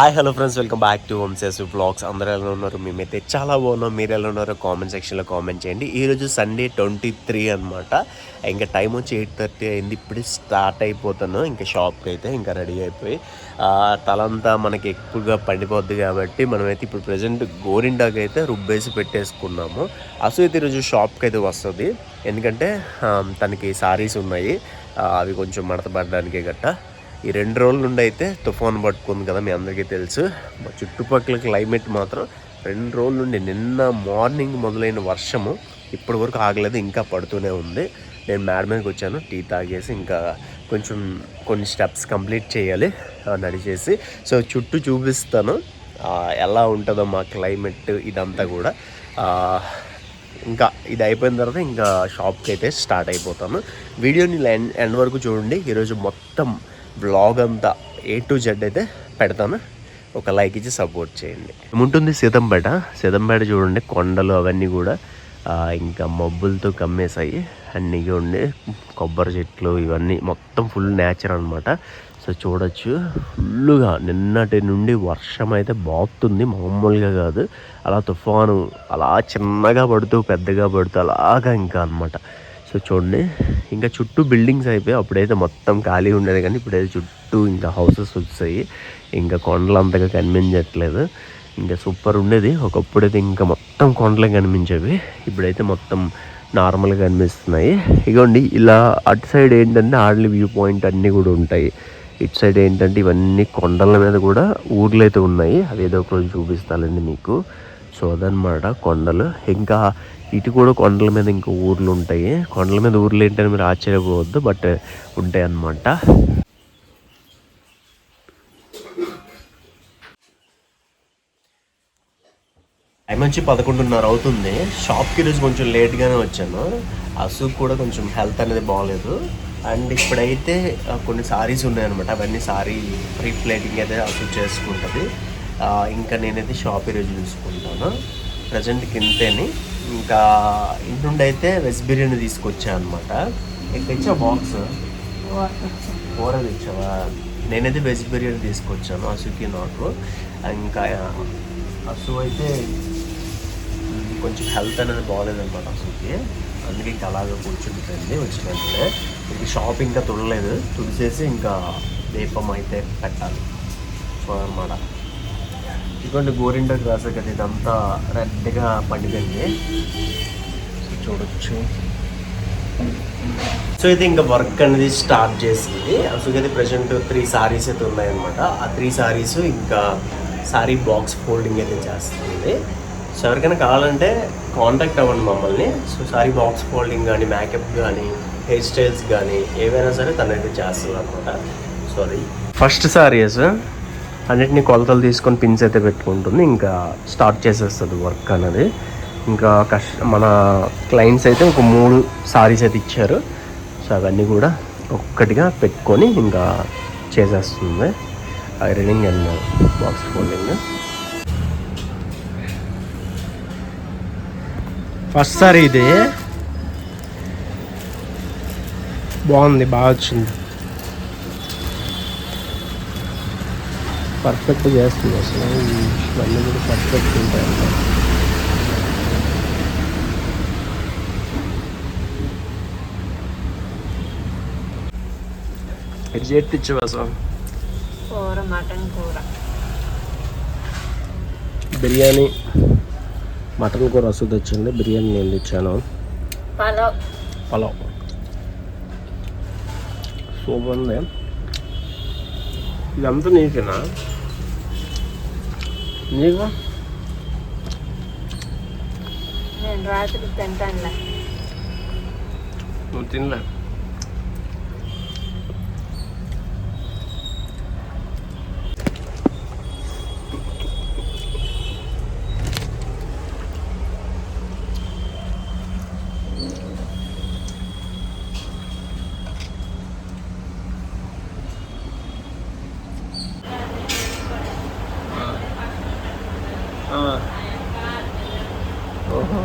Hi hello friends, welcome back to Vamsi vlogs. అందరూ ఎలా ఉన్నారు? మేమైతే చాలా బాగున్నాం. మీరు ఎలా ఉన్నారో కామెంట్ సెక్షన్లో కామెంట్ చేయండి. ఈరోజు సండే 23 అనమాట. ఇంకా టైం వచ్చి 8:30 అయింది. ఇప్పుడు స్టార్ట్ అయిపోతాను ఇంకా షాప్కి అయితే ఇంకా రెడీ అయిపోయి. తలంతా మనకి ఎక్కువగా పండిపోద్ది కాబట్టి మనమైతే ఇప్పుడు ప్రజెంట్ గోరింటాకు అయితే రుబ్బేసి పెట్టేసుకున్నాము. అసలు అయితే ఈరోజు షాప్కి అయితే వస్తుంది, ఎందుకంటే తనకి సారీస్ ఉన్నాయి, అవి కొంచెం మడత పడడానికి గట్ట. ఈ 2 రోజుల నుండి అయితే తుఫాన్ పట్టుకుంది కదా, మీ అందరికీ తెలుసు. మా చుట్టుపక్కల క్లైమేట్ మాత్రం 2 రోజుల నుండి, నిన్న మార్నింగ్ మొదలైన వర్షము ఇప్పటి వరకు ఆగలేదు, ఇంకా పడుతూనే ఉంది. నేను మేడ మీదకి వచ్చాను, టీ తాగేసి ఇంకా కొంచెం కొన్ని స్టెప్స్ కంప్లీట్ చేయాలి నడిచేసి. సో చుట్టూ చూపిస్తాను ఎలా ఉంటుందో మా క్లైమేట్ ఇదంతా కూడా. ఇంకా ఇది అయిపోయిన తర్వాత ఇంకా షాప్కి అయితే స్టార్ట్ అయిపోతాను. వీడియోని ఎండ్ వరకు చూడండి. ఈరోజు మొత్తం బ్లాగ్ అంతా A to Z అయితే పెడతాను. ఒక లైక్ ఇచ్చి సపోర్ట్ చేయండి. ఏముంటుంది సీతంపేట చూడండి, కొండలు అవన్నీ కూడా ఇంకా మబ్బులతో కమ్మేసాయి. అన్నీ ఉండి కొబ్బరి చెట్లు ఇవన్నీ మొత్తం ఫుల్ నేచర్ అనమాట. సో చూడొచ్చు, ఫుల్గా నిన్నటి నుండి వర్షం అయితే బాగుతుంది, మామూలుగా కాదు. అలా తుఫాను అలా చిన్నగా పడుతూ పెద్దగా పడుతూ అలాగా ఇంకా అనమాట. సో చూడండి, ఇంకా చుట్టూ బిల్డింగ్స్ అయిపోయి, అప్పుడైతే మొత్తం ఖాళీ ఉండేది, కానీ ఇప్పుడైతే చుట్టూ ఇంకా హౌసెస్ వచ్చాయి. ఇంకా కొండలు అంతగా కనిపించట్లేదు. ఇంకా సూపర్ ఉండేది ఒకప్పుడైతే, ఇంకా మొత్తం కొండలే కనిపించేవి. ఇప్పుడైతే మొత్తం నార్మల్గా కనిపిస్తున్నాయి. ఇగోండి, ఇలా అటు సైడ్ ఏంటంటే ఆర్లీ వ్యూ పాయింట్ అన్నీ కూడా ఉంటాయి. ఇటు సైడ్ ఏంటంటే ఇవన్నీ కొండల మీద కూడా ఊర్లు అయితే ఉన్నాయి. అవి ఏదో ఒక రోజు చూపిస్తానండి మీకు. సో అదనమాట కొండలు. ఇంకా ఇటు కూడా కొండల మీద ఇంకా ఊర్లు ఉంటాయి. కొండల మీద ఊర్లు ఏంటని మీరు ఆశ్చర్యపోవద్దు, బట్ ఉంటాయి అన్నమాట. టైం వచ్చి 11:30 అవుతుంది. షాప్కి ఈరోజు కొంచెం లేట్గానే వచ్చాను. అసలు కూడా కొంచెం హెల్త్ అనేది బాగాలేదు. అండ్ ఇప్పుడైతే కొన్ని సారీస్ ఉన్నాయన్నమాట, అవన్నీ సారీ రీప్లేటింగ్ అయితే అసలు చేసుకుంటుంది. ఇంకా నేనైతే షాప్ ఈరోజు చూసుకుంటాను. ప్రజెంట్కి ఇంతేని. ఇంకా ఇంటి నుండి అయితే వెజ్ బిర్యానీ తీసుకొచ్చా అనమాట. తెచ్చా బాక్స్ కూర తెచ్చావా? నేనైతే వెజ్ బిర్యానీ తీసుకొచ్చాను అసుకి నాకు. ఇంకా అసు అయితే కొంచెం హెల్త్ అనేది బాగాలేదన్నమాట అసుకి, అందుకే ఇంకా అలాగే కూర్చుండిపోయింది. వచ్చినట్టే ఇంక షాప్ ఇంకా తుడలేదు, తుడిసేసి ఇంకా దీపం అయితే పెట్టాలి. సో అన్నమాట. ఇటువంటి గోరింటాకు రాసే కదా, ఇదంతా రెడ్గా పండిపోయింది. సో చూడొచ్చు. సో అయితే ఇంకా వర్క్ అనేది స్టార్ట్ చేసింది. అసలు అయితే ప్రజెంట్ 3 సారీస్ అయితే ఉన్నాయన్నమాట. ఆ 3 సారీస్ ఇంకా సారీ బాక్స్ ఫోల్డింగ్ అయితే చేస్తుంది. సో ఎవరికైనా కావాలంటే కాంటాక్ట్ అవ్వండి మమ్మల్ని. సో సారీ బాక్స్ ఫోల్డింగ్ కానీ, మేకప్ కానీ, హెయిర్ స్టైల్స్ కానీ ఏవైనా సరే తనైతే చేస్తుంది అనమాట. సారీ, ఫస్ట్ సారీస్ అన్నిటినీ కొలతలు తీసుకొని పిన్స్ అయితే పెట్టుకుంటుంది. ఇంకా స్టార్ట్ చేసేస్తుంది వర్క్ అనేది. ఇంకా మన క్లయింట్స్ అయితే ఒక 3 సారీస్ అయితే ఇచ్చారు. సో అవన్నీ కూడా ఒక్కటిగా పెట్టుకొని ఇంకా చేసేస్తుంది ironing and box folding. First sorry ఇది బాగుంది, బాగా వచ్చింది, పర్ఫెక్ట్ చేస్తుంది. అసలు ఇవన్నీ కూడా పర్ఫెక్ట్ ఉంటాయి అన్నమాట. ఎగ్జాక్ట్ ఇచ్చావా సార్? కూర, మటన్ కూర, బిర్యానీ, మటన్ కూర అసలు తెచ్చింది, బిర్యానీ నేను తెచ్చాను, పలావ్ సూపర్ ఉంది. ఇదంతా నీకేనా? నీకు నేను రాత్రి తింటానులే, నువ్వు తినలే. ఓహో,